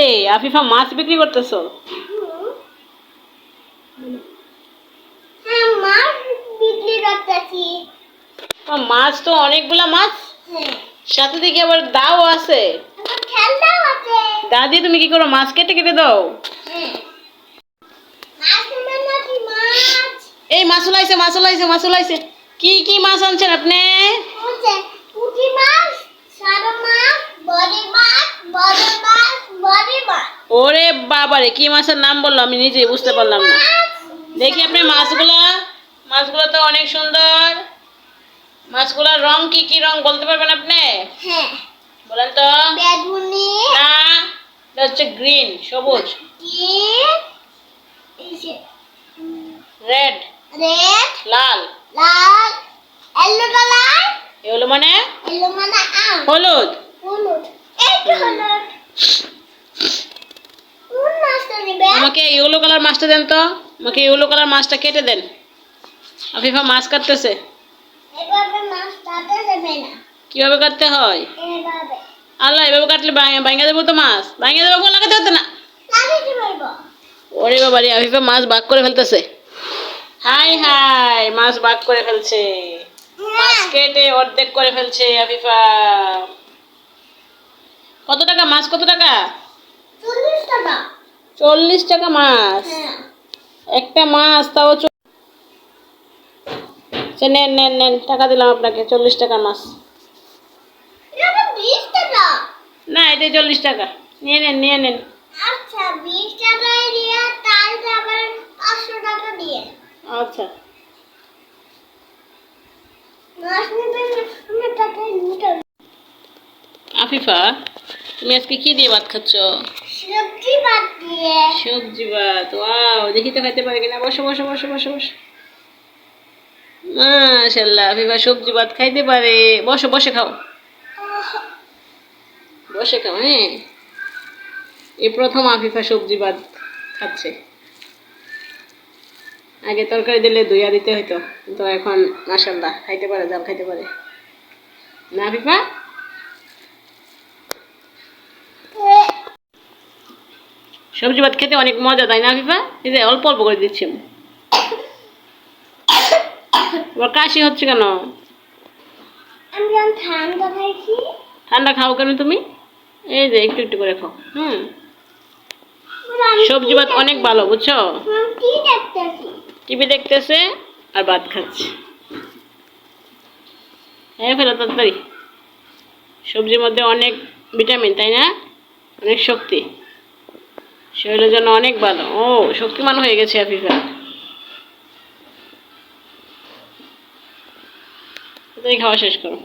এই আফিফা মাছ বিক্রি করতেছো? হ্যাঁ, মাছ বিক্রি করতেছি। মাছ তো অনেকগুলা মাছ, হ্যাঁ, সাথে দেখি আবার দাও আছে। আমার খেলনাও আছে। দাদি তুমি কি করো, মাছ কেটে কেটে দাও? হ্যাঁ, মাছ নেবেন নাকি মাছ? এই মাছ লাইছে, মাছ লাইছে, মাছ লাইছে। কি কি মাছ আনছেন আপনি? হচ্ছে পুঁটি মাছ, সাদা মাছ, বড়ি মাছ, বড় মাছ, বড়ি মাছ। ওরে বাবারে, কি মাছের নাম বললো আমি নিজেই বুঝতে পারলাম না। দেখি আপনি মাছগুলা, মাছগুলো তো অনেক সুন্দর। মাছগুলার রং কি কি রং বলতে পারবেন আপনি? হ্যাঁ, বলেন তো। বেগুনি, না, এটা হচ্ছে গ্রিন, সবুজ। গ্রিন, রেড, রেড, লাল। লাল, ইয়েলো কালার। এগুলো মানে ইয়েলো মানে আম। হলুদ। হলুদ, এই তো হলুদ। কোন মাছটা নেবে? আমাকে ইয়েলো কালার মাছটা দেন তো। আমাকে ইয়েলো কালার মাছটা কেটে দেন। আফিফা মাছ কাটতেছে। এভাবে মাছ কাটা যাবে না। কিভাবে কাটতে হয়? এভাবে আল্লাহ, এভাবে কাটলে ভাঙা দেবো তো মাছ। ভাঙা দেবো, লাগাতে হতো না। লাগাইতে পারবো। ওরে বাবা রে, আফিফা মাছ ভাগ করে ফেলতেছে। হাই হাই, মাছ ভাগ করে ফেলছে। মাছ কেটে অর্ধেক করে ফেলছে আফিফা। কত টাকা মাছ, কত টাকা? 40 টাকা। 40 টাকা মাছ। হ্যাঁ, একটা মাছ তাও নেন নেন নেন, টাকা দিলাম আপনাকে। 40 টাকার মাছ। এটা তো 20 টাকা। না, এটাই 40 টাকা। নিয়ে নেন, নিয়ে নেন। আচ্ছা, 20 টাকায় দিয়ে তার আবার 500 টাকা দিয়ে। আচ্ছা। মাছ নেবেন না, আমি টাকায় নিতে আফিফা, তুমি আজকে কি দিয়ে ভাত খাচ্ছ? সবজি বাদ দিয়ে। সবজি ভাত। ওয়াও, দেখি তো খাইতে পারে কিনা। বসো বসো বসো বসো বসো। মাশাআল্লাহ, আফিফা সবজি ভাত খাইতে পারে। বসো, বসে খাও। বসে খাও। হ্যাঁ, এই প্রথম আফিফা সবজি ভাত খাচ্ছে। আগে তরকারি দিলে ধুইয়া দিতে হইতো, কিন্তু এখন মাশাআল্লাহ খাইতে পারে, জাল খাইতে পারে। না আফিফা? সবজি ভাত খেতে অনেক মজা, তাই না আফিফা? এই যে অল্প অল্প করে দিচ্ছি আমি। তোমার কাশি হচ্ছে কেন? আমি যখন ঠান্ডা খাইছি। ঠান্ডা খাও কেন তুমি? এই যে একটু একটু করে খাও। সবজি ভাত অনেক ভালো, বুঝছো? কি দেখতেছি? টিভি দেখতেছে আর ভাত খাচ্ছে। হ্যাঁ, ফেলো তাড়াতাড়ি। সবজির মধ্যে অনেক ভিটামিন, তাই না? অনেক শক্তি, শরীরের জন্য অনেক ভালো। ও, শক্তিমান হয়ে গেছে আফিফা। তাড়াতাড়ি খাওয়া শেষ করো।